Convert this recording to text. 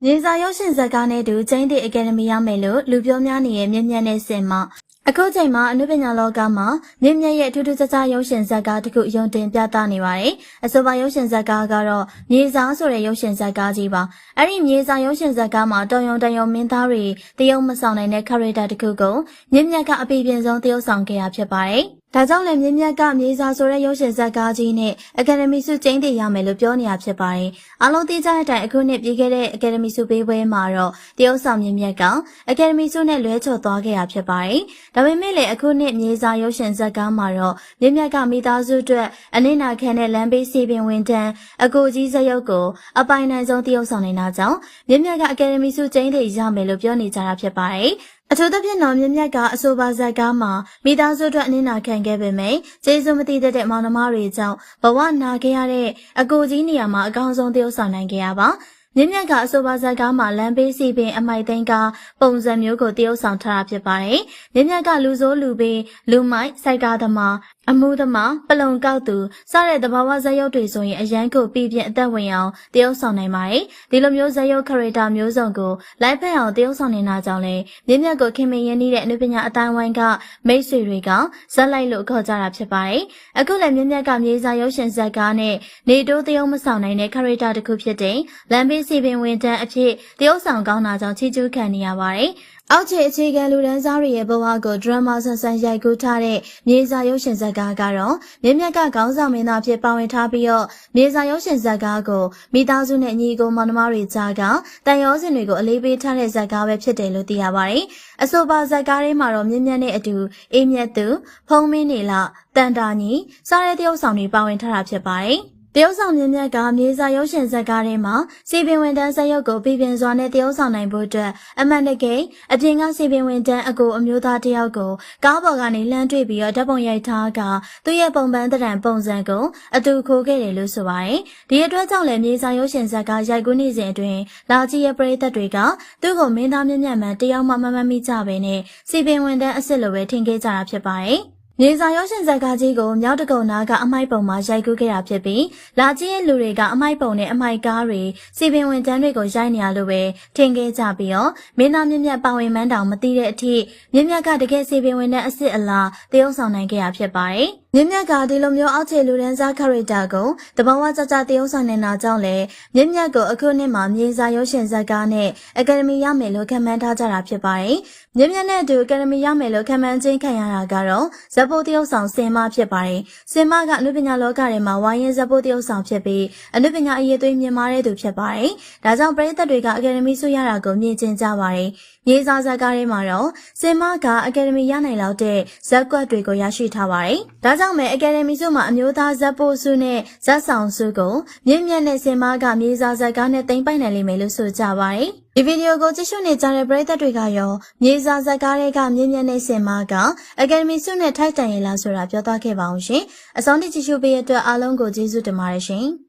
မြေစာရုပ်ရှင်ဇာတ်ကားနဲ့တူကျင်းသည့်အကယ်ဒမီရမယ်လို့လူပြောများနေတဲ့မြင့်မြတ်တဲ့စင်မှာအခုချိန်မှာအနုပညာလောကမှာမြင့်မြတ်ရဲ့ထူးထူးခြားခြားရုပ်ရှင်ဇာတ်ကားတစ်ခုယုံတင်ပြသနေပါတယ်။အဆိုပါရုပ်ရှင်ဇာတ်ကားကတော့မြေစာဆိုတဲ့ရုပ်ရှင်ဇာတ်ကားကြီးပါ။အဲ့ဒီမြေစာရုပ်ရှင်ဇာတ်ကားမှာတော်ရုံတရုံမင်းသားတွေတရုံမဆောင်နိုင်တဲ့ character တစ်ခုကိုမြင့်မြတ်ကအပြည့်ပြည့်စုံသရုပ်ဆောင်ခဲ့ရဖြစ်ပါတယ်။ဒါကြောင့်လည်းမြင့်မြတ်ကမြေစာဆိုတဲ့ရုပ်ရှင်ဇာတ်ကားကြီးနဲ့အကယ်ဒမီဆုကျင်းတင်ရမယ်လို့ပြောနေရဖြစ်ပါတယ်။အားလုံးသိကြတဲ့အတိုင်းအခုနှစ်ပြီးခဲ့တဲ့အကယ်ဒမီဆုပေးပွဲမှာတော့တရုတ်ဆောင်မြင့်မြတ်ကအကယ်ဒမီဆုနဲ့လွဲချော်သွားခဲ့ရဖြစ်ပါတယ်။ဒါပေမဲ့လည်းအခုနှစ်မြေစာရုပ်ရှင်ဇာတ်ကားမှာတော့မြင့်မြတ်ကမိသားစုအတွက်အနစ်နာခံတဲ့လမ်းဘေးစီပင်ဝင်တန်းအကိုကြီးဇယုတ်ကိုအပိုင်နိုင်ဆုံးတရုတ်ဆောင်နေတာကြောင့်မြင့်မြတ်ကအကယ်ဒမီဆုကျင်းတင်ရမယ်လို့ပြောနေကြတာဖြစ်ပါတယ်။အထူးသဖြင့်တော့မြင့်မြတ်ကအဆိုပါဇာတ်ကားမှာမိသားစုအတွက်အနစ်နာခံခဲ့ပေမယ့်ကျေးဇူးမသိတတ်တဲ့မောင်နှမတွေကြောင့်ဘဝနာခဲ့ရတဲ့အကိုကြီးနေရာမှာအကောင်းဆုံးသရုပ်ဆောင်နိုင်ခဲ့ရပါမြင့်မြတ်ကအဆိုပါဇာတ်ကားမှာလမ်းဘေးစီပင်အမိုက်သိန်းကပုံစံမျိုးကိုတရုပ်ဆောင်ထားတာဖြစ်ပါတယ်။မြင့်မြတ်ကလူဆိုးလူပေးလူမိုက်စိုက်ကားသမားအမှုသမားပလုံကောက်သူစတဲ့သဘာဝဇာတ်ရုပ်တွေဆိုရင်အရန်ကိုပြည့်ပြည့်အသက်ဝင်အောင်တရုပ်ဆောင်နိုင်ပါတယ်။ဒီလိုမျိုးဇာတ်ရုပ် character မျိုးစုံကိုလိုက်ဖက်အောင်တရုပ်ဆောင်နေတာကြောင့်လေမြင့်မြတ်ကိုခင်မင်ရင်းနှီးတဲ့အနုပညာအတိုင်းဝိုင်းကမိတ်ဆွေတွေကဇက်လိုက်လို့ခေါ်ကြတာဖြစ်ပါတယ်။အခုလည်းမြင့်မြတ်ကမြေစာရုပ်ရှင်ဇာတ်ကားနဲ့နေတိုးတရုပ်မဆောင်နိုင်တဲ့ character တစ်ခုဖြစ်တဲ့လမ်းဘေးစီပင်ဝင်တန်းအဖြစ်တရုပ်ဆောင်ကောင်းတာကြောင့်ချီးကျူးခံနေရပါတယ်။အောက်ခြေအခြေခံလူဒန်းစားတွေရဲ့ဘဝကိုဒရမာဆန်ဆန်ရိုက်ကူးထားတဲ့မြေစာရုပ်ရှင်ဇာတ်ကားကတော့မြင့်မြတ်ကခေါင်းဆောင်မင်းသားဖြစ်ပါဝင်ထားပြီးတော့မြေစာရုပ်ရှင်ဇာတ်ကားကိုမိသားစုနဲ့ညီကိုမောင်နှမတွေကြားကတန်ရောစင်တွေကိုအလေးပေးထားတဲ့ဇာတ်ကားပဲဖြစ်တယ်လို့သိရပါတယ်။အဆိုပါဇာတ်ကားထဲမှာတော့မြင့်မြတ်နဲ့အတူအေးမြတ်သူဖုံးမင်းနေလတန်တာညီစားတဲ့တရုပ်ဆောင်တွေပါဝင်ထားတာဖြစ်ပါတယ်။တရုတ်ဆောင်မြင့်မြတ်ကမြေစာရုပ်ရှင်ဇာတ်ကားထဲမှာစီပင်ဝင်တန်းဇာတ်ရုပ်ကိုပြပြစွာနဲ့တရုတ်ဆောင်နိုင်ဖို့အတွက်အမှန်တကယ်အပြင်ကစီပင်ဝင်တန်းအကိုအမျိုးသားတယောက်ကိုကားပေါ်ကနေလှမ်းတွေ့ပြီးတော့ဓာတ်ပုံရိုက်ထားကသူ့ရဲ့ပုံပန်းတံပုံစံကိုအတူခိုးခဲ့တယ်လို့ဆိုပါတယ်။ဒီအတွက်ကြောင့်လည်းမြေစာရုပ်ရှင်ဇာတ်ကားရိုက်ကူးနေစဉ်အတွင်းလာကြည့်ရဲ့ပရိသတ်တွေကသူ့ကိုမင်းသားမြင့်မြတ်မှန်တယောက်မှမမိကြပဲနဲ့စီပင်ဝင်တန်းအစ်စ်လိုပဲထင်ခဲ့ကြတာဖြစ်ပါတယ်။မြေစာရုပ်ရှင်ဇာတ်ကားကြီးကိုမြောက်တကုံနာကအမိုက်ပုံမှာရိုက်ကူးခဲ့တာဖြစ်ပြီးလာကြည့်ရဲ့လူတွေကအမိုက်ပုံနဲ့အမိုက်ကားတွေစီပင်ဝင်တန်းတွေကိုရိုက်နေရလို့ပဲထင်ခဲ့ကြပြီးတော့မင်းသားမြင့်မြတ်ပါဝင်မှန်းတောင်မသိတဲ့အထိမြင့်မြတ်ကတကယ်စီပင်ဝင်တဲ့အစ်စ်အလားတရုပ်ဆောင်နိုင်ခဲ့တာဖြစ်ပါတယ်။မြင့်မြတ်ကဒီလိုမျိုးအောက်ခြေလူဒန်းစား character ကိုတဘာဝကြကြတရုပ်ဆောင်နေတာကြောင့်လေမြင့်မြတ်ကိုအခုနှစ်မှာမြေစာရုပ်ရှင်ဇာတ်ကားနဲ့အကယ်ဒမီရမယ်လို့ခန့်မှန်းထားကြတာဖြစ်ပါတယ်။မြင့်မြတ်နဲ့အတူအကယ်ဒမီရမယ်လို့ခန့်မှန်းခြင်းခံရတာကတော့ဇက်ဖို့တရုပ်ဆောင်စင်မဖြစ်ပါတယ်။စင်မကအနုပညာလောကထဲမှာဝိုင်းရင်ဇက်ဖို့တရုပ်ဆောင်ဖြစ်ပြီးအနုပညာအရေးသွေးမြင့်မားတဲ့သူဖြစ်ပါတယ်။ဒါကြောင့်ပရိသတ်တွေကအကယ်ဒမီဆုရတာကိုမြင်ကျင်ကြပါတယ်။မြေစာဇာတ်ကားထဲမှာတော့စင်မကအကယ်ဒမီရနိုင်လောက်တဲ့ဇက်ကွက်တွေကိုရရှိထားပါတယ်။ဒါကြောင့်မဲ့အကယ်ဒမီဆုမှာအမျိုးသားဇက်ဖို့ဆုနဲ့ဇက်ဆောင်ဆုကိုမြင့်မြတ်နဲ့စင်မကမြေစာဇာတ်ကားနဲ့တင်ပိုက်နိုင်လိမ့်မယ်လို့ဆိုကြပါတယ်။ဒီဗီဒီယိုကိုကြည့်ရှုနေကြတဲ့ပရိသတ်တွေကရောမြေစာဇာတ်ကားတွေကမြင့်မြတ်နဲ့စင်မကအကယ်ဒမီဆုနဲ့ထိုက်တန်ရလားဆိုတာပြောသွားခဲ့ပါအောင်ရှင်။အဆုံးထိကြည့်ရှုပေးတဲ့အတွက်အားလုံးကိုကျေးဇူးတင်ပါတယ်ရှင်။